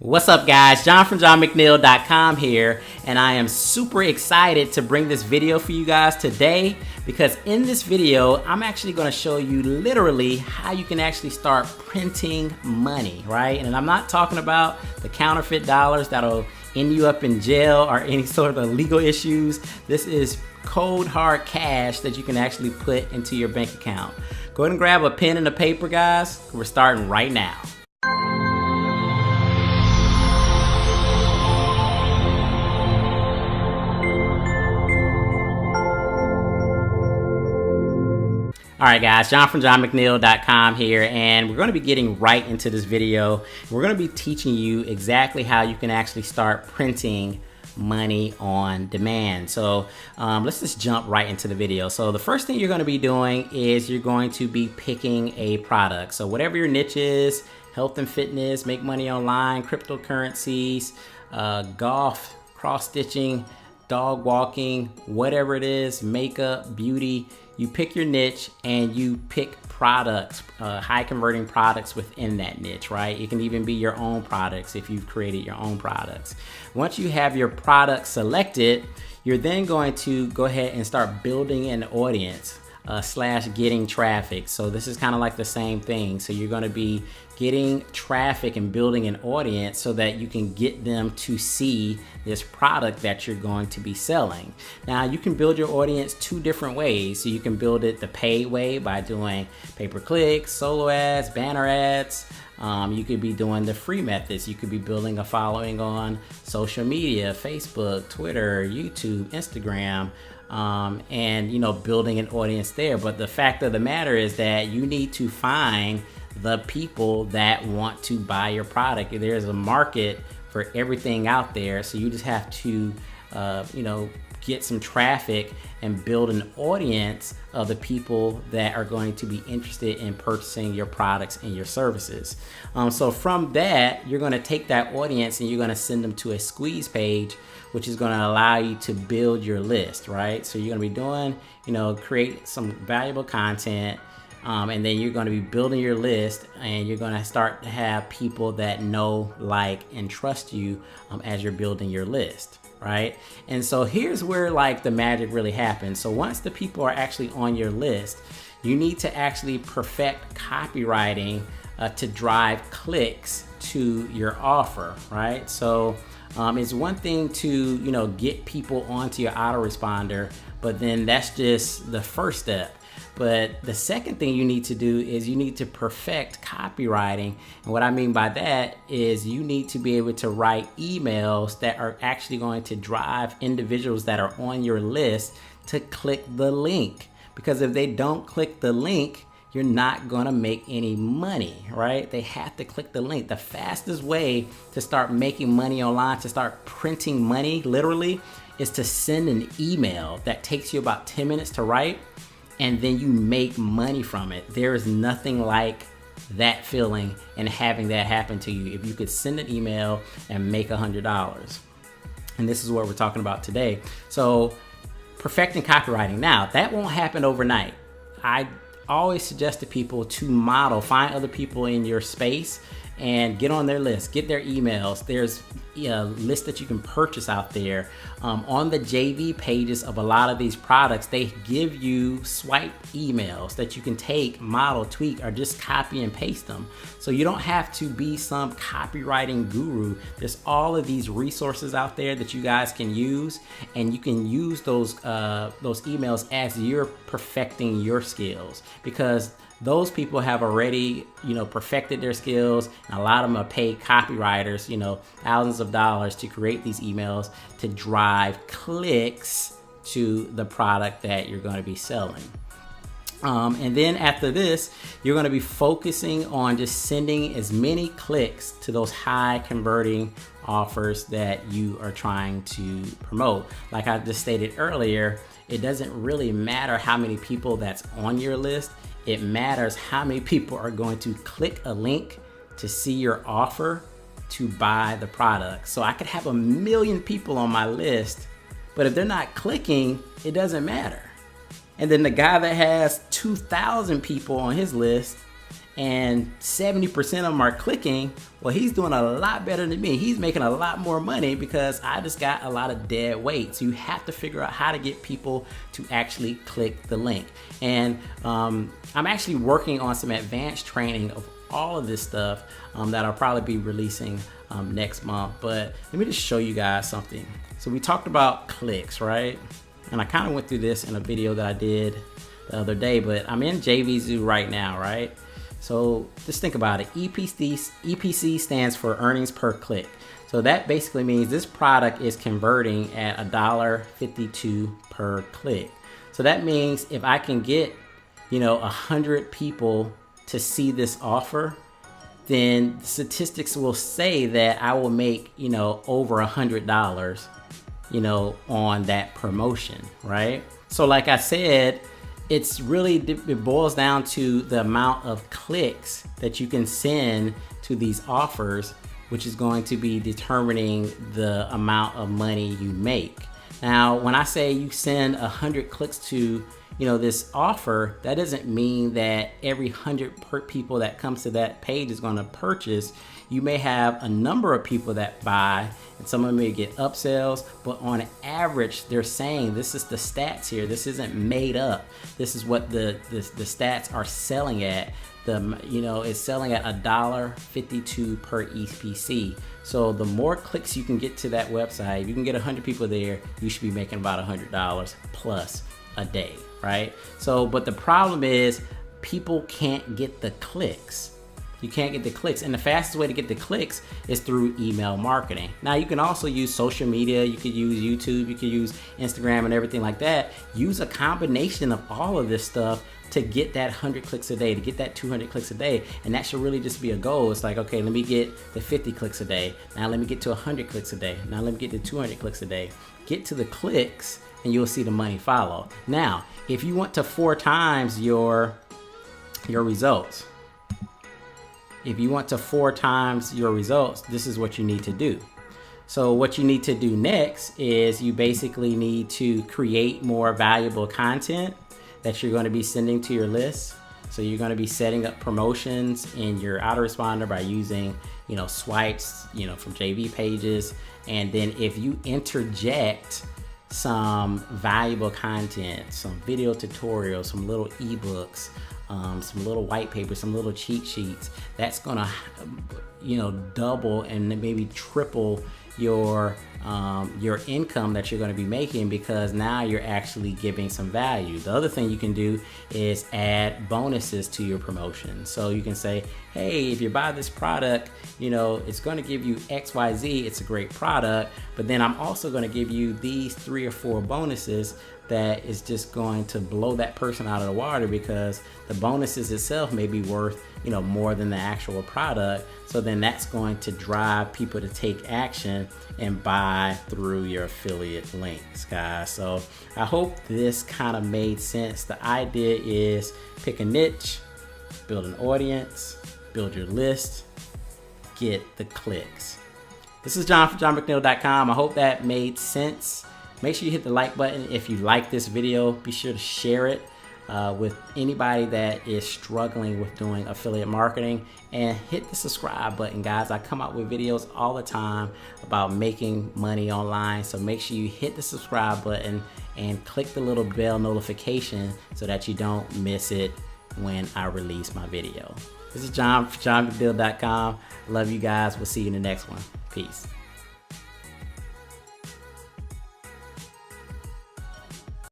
What's up, guys? John from JohnMcNeil.com here, and I am super excited to bring this video for you guys today because in this video, I'm actually going to show you literally how you can actually start printing money, right? And I'm not talking about the counterfeit dollars that'll end you up in jail or any sort of legal issues. This is cold hard cash that you can actually put into your bank account. Go ahead and grab a pen and a paper, guys. We're starting right now. All right, guys, John from JohnMcNeil.com here, and we're going to be getting right into this video. We're going to be teaching you exactly how you can actually start printing money on demand. So let's just jump right into the video. So the first thing you're going to be doing is you're going to be picking a product. So whatever your niche is, health and fitness, make money online, cryptocurrencies, golf, cross-stitching, dog walking, whatever it is, makeup, beauty, you pick your niche and you pick products, high converting products within that niche, right? It can even be your own products if you've created your own products. Once you have your product selected, you're then going to go ahead and start building an audience slash getting traffic. So this is kind of like the same thing. So you're going to be getting traffic and building an audience so that you can get them to see this product that you're going to be selling. Now you can build your audience two different ways. So you can build it the paid way by doing pay-per-click, solo ads, banner ads. You could be doing the free methods. You could be building a following on social media, Facebook, Twitter, YouTube, Instagram, and building an audience there. But the fact of the matter is that you need to find the people that want to buy your product. There's a market for everything out there, so you just have to get some traffic and build an audience of the people that are going to be interested in purchasing your products and your services. So from that, you're going to take that audience and you're going to send them to a squeeze page, which is going to allow you to build your list, right? So you're going to be doing, create some valuable content, and then you're going to be building your list, and you're going to start to have people that know, like, and trust you as you're building your list, right? And so here's where the magic really happens. So once the people are actually on your list, you need to actually perfect copywriting to drive clicks to your offer, right? So it's one thing to get people onto your autoresponder, but then that's just the first step. But the second thing you need to do is you need to perfect copywriting. And what I mean by that is you need to be able to write emails that are actually going to drive individuals that are on your list to click the link. Because if they don't click the link, you're not going to make any money, right? They have to click the link. The fastest way to start making money online, to start printing money, literally, is to send an email that takes you about 10 minutes to write, and then you make money from it. There is nothing like that feeling and having that happen to you. If you could send an email and make $100. And this is what we're talking about today. So perfecting copywriting. Now, that won't happen overnight. I always suggest to people to model, find other people in your space and get on their list, get their emails. There's a list that you can purchase out there. On the JV pages of a lot of these products, they give you swipe emails that you can take, model, tweak, or just copy and paste them. So you don't have to be some copywriting guru. There's all of these resources out there that you guys can use, and you can use those emails as you're perfecting your skills, because those people have already, perfected their skills, and a lot of them are paid copywriters, thousands of dollars to create these emails to drive clicks to the product that you're going to be selling. And then after this, you're going to be focusing on just sending as many clicks to those high converting offers that you are trying to promote. Like I just stated earlier, it doesn't really matter how many people that's on your list. It matters how many people are going to click a link to see your offer to buy the product. So I could have 1 million people on my list, but if they're not clicking, it doesn't matter. And then the guy that has 2,000 people on his list and 70% of them are clicking, well, he's doing a lot better than me. He's making a lot more money because I just got a lot of dead weight. So you have to figure out how to get people to actually click the link. And I'm actually working on some advanced training of all of this stuff that I'll probably be releasing next month. But let me just show you guys something. So we talked about clicks, right? And I kind of went through this in a video that I did the other day, but I'm in JVZoo right now, right? So just think about it. EPC stands for earnings per click. So that basically means this product is converting at $1.52 per click. So that means if I can get, 100 people to see this offer, then statistics will say that I will make, over $100, on that promotion, right? So like I said, it boils down to the amount of clicks that you can send to these offers, which is going to be determining the amount of money you make. Now, when I say you send 100 clicks to this offer, that doesn't mean that every 100 people that comes to that page is going to purchase. You may have a number of people that buy, and some of them may get upsells, but on average, they're saying this is the stats here. This isn't made up. This is what the stats are selling at. It's selling at $1.52 per EPC. So the more clicks you can get to that website, if you can get 100 people there, you should be making about $100 plus a day, right? So, but the problem is people can't get the clicks. You can't get the clicks, and the fastest way to get the clicks is through email marketing. Now, you can also use social media. You could use YouTube, you could use Instagram and everything like that. Use a combination of all of this stuff to get that 100 clicks a day, to get that 200 clicks a day. And that should really just be a goal. It's like, okay, let me get the 50 clicks a day. Now let me get to 100 clicks a day. Now let me get to 200 clicks a day. Get to the clicks and you'll see the money follow. Now, if you want to 4 times your results, if you want to 4 times your results, this is what you need to do. So what you need to do next is you basically need to create more valuable content that you're going to be sending to your list. So you're going to be setting up promotions in your autoresponder by using, swipes, from JV pages. And then if you interject some valuable content, some video tutorials, some little ebooks, some little white papers, some little cheat sheets, that's gonna double and maybe triple your income that you're going to be making, because now you're actually giving some value. The other thing you can do is add bonuses to your promotion. So you can say, hey, if you buy this product, it's going to give you XYZ. It's a great product, but then I'm also going to give you these 3 or 4 bonuses that is just going to blow that person out of the water, because the bonuses itself may be worth more than the actual product. So then that's going to drive people to take action and buy through your affiliate links, guys. So I hope this kind of made sense. The idea is pick a niche, build an audience, build your list, get the clicks. This is John from JohnMcNeil.com. I hope that made sense. Make sure you hit the like button if you like this video. Be sure to share it with anybody that is struggling with doing affiliate marketing, and hit the subscribe button, guys. I come out with videos all the time about making money online, so make sure you hit the subscribe button and click the little bell notification so that you don't miss it when I release my video. This is John from JohnMcNeil.com. Love you guys. We'll see you in the next one. Peace.